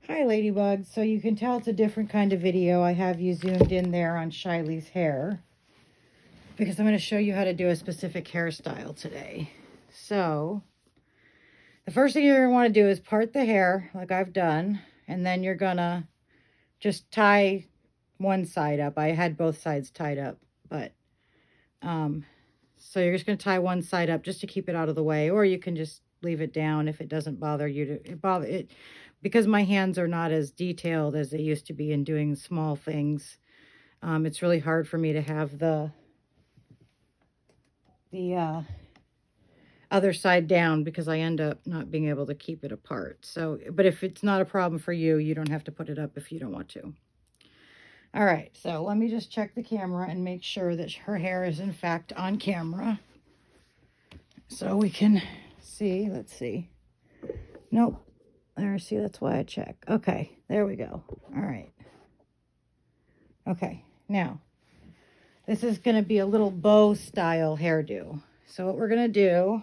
Hi ladybugs. So you can tell it's a different kind of video. I have you zoomed in there on Shiley's hair because I'm going to show you how to do a specific hairstyle today. So the first thing you're going to want to do is part the hair like I've done, and then you're going to just tie one side up. I had both sides tied up, but so you're just going to tie one side up just to keep it out of the way, or you can just leave it down if it doesn't bother you to because my hands are not as detailed as they used to be in doing small things. It's really hard for me to have the other side down because I end up not being able to keep it apart. So, but if it's not a problem for you, you don't have to put it up if you don't want to. All right, so let me just check the camera and make sure that her hair is in fact on camera. So we can see, let's see. Nope. There, see, that's why I check. Okay, there we go. All right. Okay, now, this is going to be a little bow style hairdo. So what we're going to do,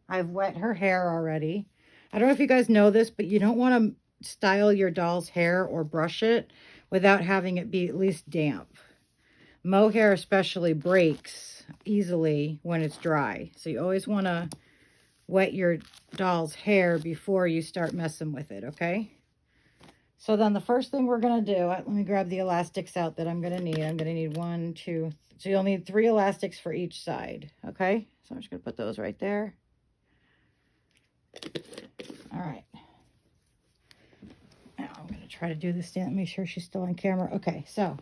I've wet her hair already. I don't know if you guys know this, but you don't want to style your doll's hair or brush it without having it be at least damp. Mohair especially breaks easily when it's dry. So you always want to wet your doll's hair before you start messing with it, okay? So then the first thing we're going to do, let me grab the elastics out that I'm going to need. I'm going to need 1, 2, so you'll need 3 elastics for each side, okay? So I'm just going to put those right there. All right. Now I'm going to try to do this, make sure she's still on camera. Okay, so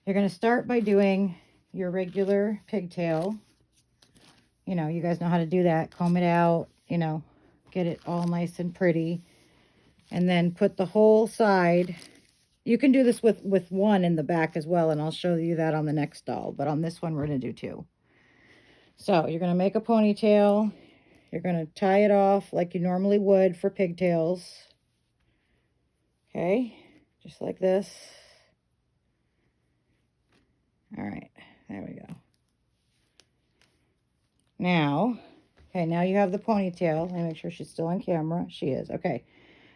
you're going to start by doing your regular pigtail. You know, you guys know how to do that. Comb it out, you know, get it all nice and pretty. And then put the whole side. You can do this with one in the back as well, and I'll show you that on the next doll. But on this one, we're going to do 2. So you're going to make a ponytail. You're going to tie it off like you normally would for pigtails. Okay, just like this. All right, there we go. Now, okay, now you have the ponytail. Let me make sure she's still on camera. She is. Okay.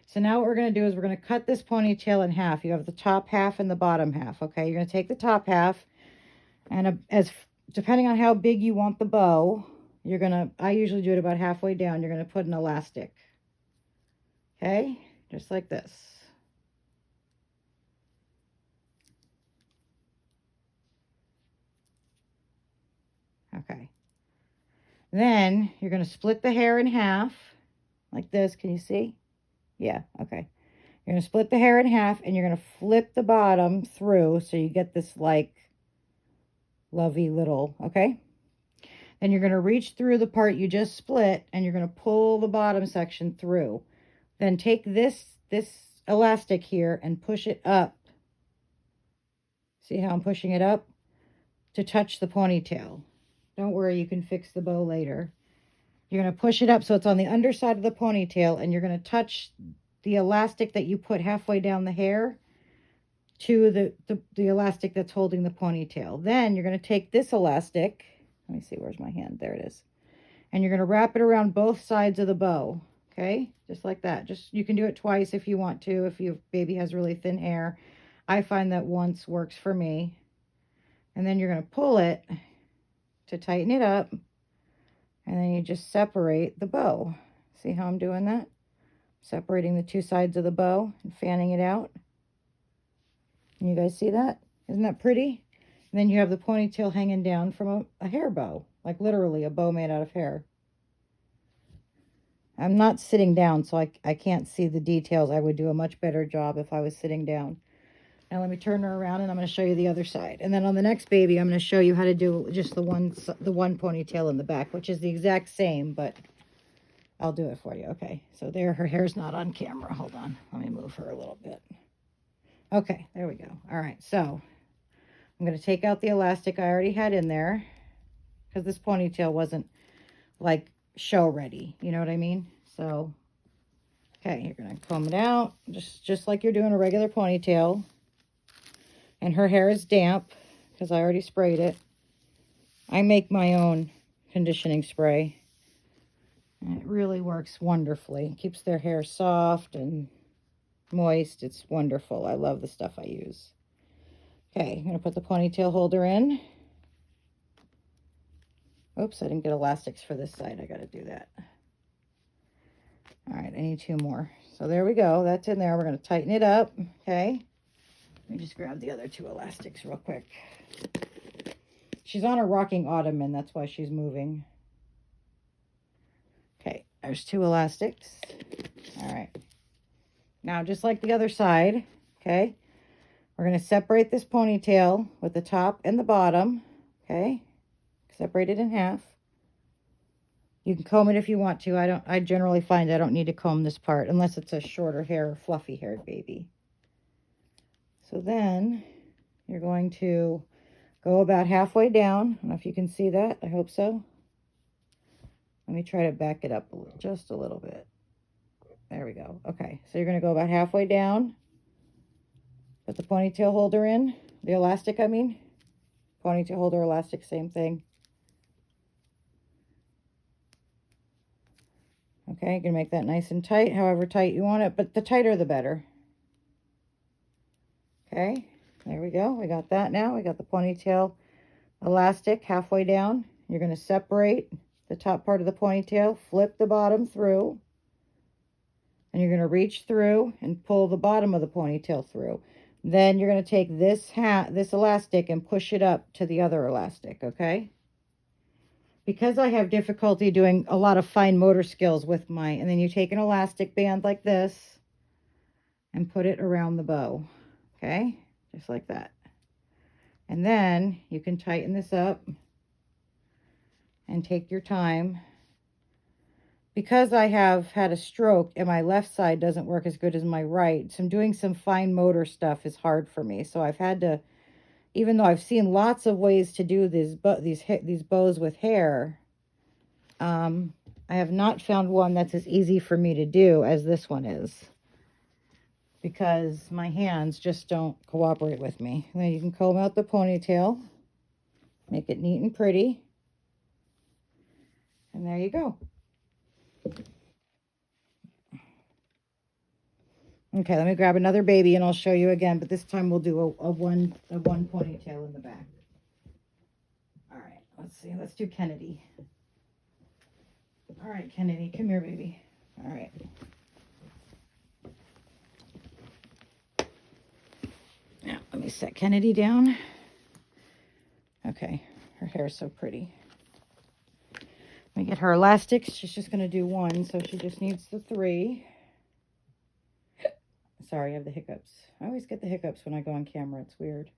So now what we're going to do is we're going to cut this ponytail in half. You have the top half and the bottom half, okay? You're going to take the top half, and depending on how big you want the bow, you're going to, I usually do it about halfway down. You're going to put an elastic, okay? Just like this. Okay. Then you're going to split the hair in half like this. Can you see? Yeah, okay. You're going to split the hair in half, and you're going to flip the bottom through so you get this like lovey little, okay? Then you're going to reach through the part you just split, and you're going to pull the bottom section through. Then take this elastic here and push it up. See how I'm pushing it up? To touch the ponytail. Don't worry, you can fix the bow later. You're going to push it up so it's on the underside of the ponytail, and you're going to touch the elastic that you put halfway down the hair to the elastic that's holding the ponytail. Then you're going to take this elastic. Let me see, where's my hand? There it is. And you're going to wrap it around both sides of the bow. Okay, just like that. You can do it twice if you want to, if your baby has really thin hair. I find that once works for me. And then you're going to pull it to tighten it up. And then you just separate the bow. See how I'm doing that? Separating the 2 sides of the bow and fanning it out. Can you guys see that? Isn't that pretty? And then you have the ponytail hanging down from a hair bow. Like literally a bow made out of hair. I'm not sitting down, so I can't see the details. I would do a much better job if I was sitting down. Now let me turn her around, and I'm going to show you the other side. And then on the next baby, I'm going to show you how to do just the one ponytail in the back, which is the exact same, but I'll do it for you. Okay, so there, her hair's not on camera. Hold on. Let me move her a little bit. Okay, there we go. All right, so I'm going to take out the elastic I already had in there because this ponytail wasn't like show ready. You know what I mean? So, okay, you're going to comb it out just like you're doing a regular ponytail. And her hair is damp because I already sprayed it. I make my own conditioning spray. And it really works wonderfully. It keeps their hair soft and moist. It's wonderful. I love the stuff I use. Okay, I'm going to put the ponytail holder in. Oops, I didn't get elastics for this side. I got to do that. All right, I need 2 more. So there we go. That's in there. We're going to tighten it up. Okay. Let me just grab the other 2 elastics real quick. She's on a rocking ottoman. That's why she's moving. Okay, there's 2 elastics. All right. Now, just like the other side, okay, we're going to separate this ponytail with the top and the bottom. Okay, separate it in half. You can comb it if you want to. I generally find I don't need to comb this part unless it's a shorter hair, fluffy haired baby. So then you're going to go about halfway down. I don't know if you can see that. I hope so. Let me try to back it up just a little bit. There we go. Okay, so you're going to go about halfway down. Put the ponytail holder in. The elastic, I mean. Ponytail holder, elastic, same thing. Okay, you're going to make that nice and tight, however tight you want it, but the tighter the better. Okay, there we go. We got that now. We got the ponytail elastic halfway down. You're going to separate the top part of the ponytail, flip the bottom through, and you're going to reach through and pull the bottom of the ponytail through. Then you're going to take this elastic and push it up to the other elastic, okay? Because I have difficulty doing a lot of fine motor skills with and then you take an elastic band like this and put it around the bow, okay? Just like that. And then you can tighten this up and take your time. Because I have had a stroke and my left side doesn't work as good as my right, so doing some fine motor stuff is hard for me. So I've had to, even though I've seen lots of ways to do these bows with hair, I have not found one that's as easy for me to do as this one is, because my hands just don't cooperate with me. And then you can comb out the ponytail, make it neat and pretty, and there you go. Okay, let me grab another baby and I'll show you again, but this time we'll do a one ponytail in the back. All right, let's see. Let's do Kennedy. All right, Kennedy, come here, baby. All right. Now, let me set Kennedy down. Okay, her hair is so pretty. Let me get her elastics. She's just going to do 1, so she just needs the 3. Sorry, I have the hiccups. I always get the hiccups when I go on camera. It's weird.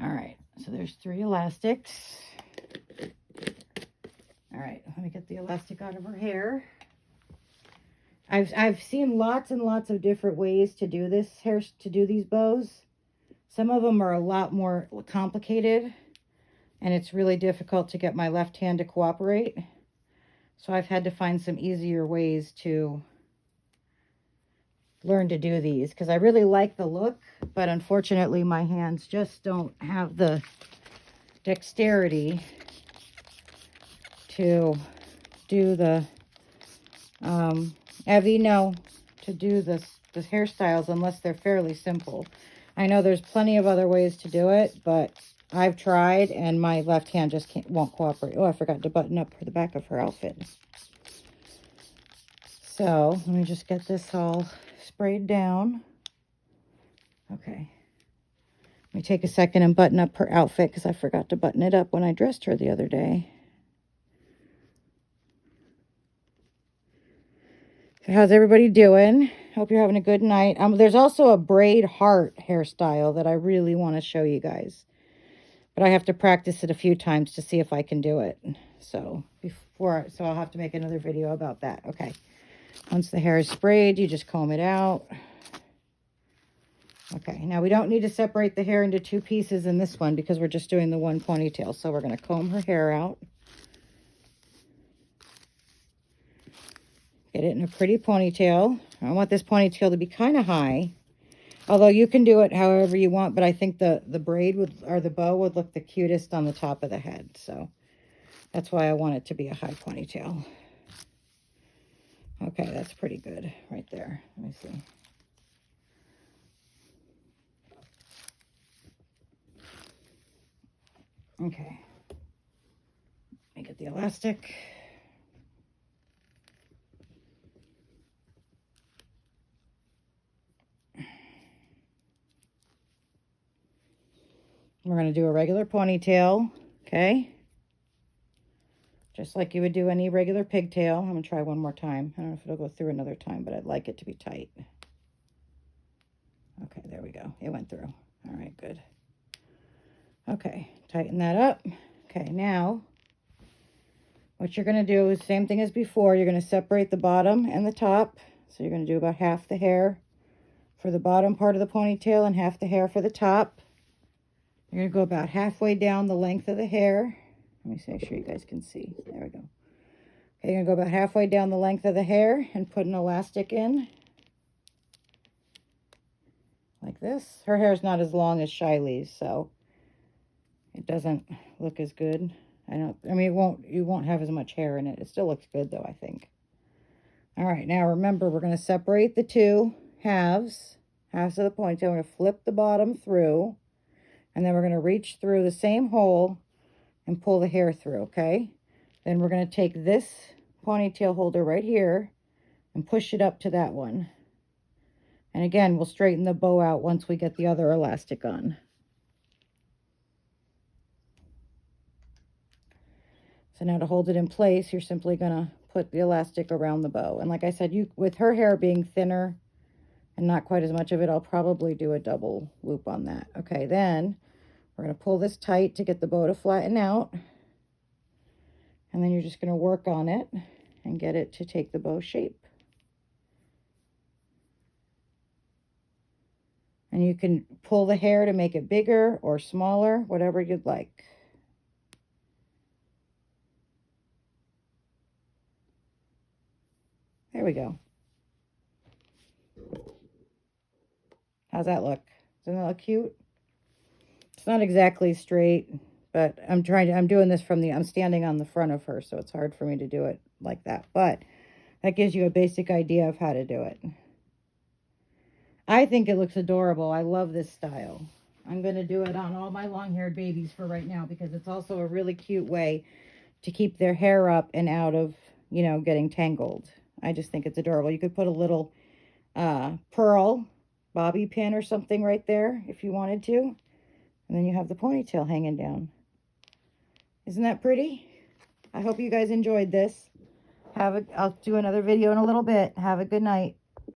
All right, so there's 3 elastics. All right, let me get the elastic out of her hair. I've seen lots and lots of different ways to do this hair, to do these bows. Some of them are a lot more complicated, and it's really difficult to get my left hand to cooperate. So I've had to find some easier ways to learn to do these, because I really like the look, but unfortunately my hands just don't have the dexterity to do the to do the hairstyles unless they're fairly simple. I know there's plenty of other ways to do it, but I've tried and my left hand just won't cooperate. Oh, I forgot to button up the back of her outfit. So let me just get this all sprayed down. Okay. Let me take a second and button up her outfit because I forgot to button it up when I dressed her the other day. So how's everybody doing? Hope you're having a good night. There's also a braid heart hairstyle that I really want to show you guys, but I have to practice it a few times to see if I can do it. So I'll have to make another video about that. Okay. Once the hair is sprayed, you just comb it out. Okay, now we don't need to separate the hair into 2 pieces in this one because we're just doing the 1 ponytail. So we're going to comb her hair out. Get it in a pretty ponytail. I want this ponytail to be kind of high. Although you can do it however you want, but I think the braid or the bow would look the cutest on the top of the head. So that's why I want it to be a high ponytail. Okay, that's pretty good right there. Let me see. Okay. Let me get the elastic. We're going to do a regular ponytail, okay? Just like you would do any regular pigtail. I'm going to try one more time. I don't know if it'll go through another time, but I'd like it to be tight. Okay, there we go. It went through. All right, good. Okay, tighten that up. Okay, now what you're going to do is the same thing as before. You're going to separate the bottom and the top. So you're going to do about half the hair for the bottom part of the ponytail and half the hair for the top. You're going to go about halfway down the length of the hair. Let me make sure you guys can see. There we go. Okay, you're going to go about halfway down the length of the hair and put an elastic in. Like this. Her hair is not as long as Shiley's, so it doesn't look as good. I mean, you won't have as much hair in it. It still looks good though, I think. All right, now remember, we're going to separate the two halves of the ponytail. We're going to flip the bottom through, and then we're going to reach through the same hole and pull the hair through, okay? Then we're going to take this ponytail holder right here and push it up to that one. And again, we'll straighten the bow out once we get the other elastic on. So now to hold it in place, you're simply going to put the elastic around the bow. And like I said, with her hair being thinner and not quite as much of it, I'll probably do a double loop on that. Okay, then we're going to pull this tight to get the bow to flatten out. And then you're just going to work on it and get it to take the bow shape. And you can pull the hair to make it bigger or smaller, whatever you'd like. There we go. How's that look? Doesn't that look cute? It's not exactly straight, but I'm doing this I'm standing on the front of her, so it's hard for me to do it like that. But that gives you a basic idea of how to do it. I think it looks adorable. I love this style. I'm going to do it on all my long-haired babies for right now because it's also a really cute way to keep their hair up and out of, getting tangled. I just think it's adorable. You could put a little pearl bobby pin or something right there if you wanted to. And then you have the ponytail hanging down. Isn't that pretty? I hope you guys enjoyed this. I'll do another video in a little bit. Have a good night.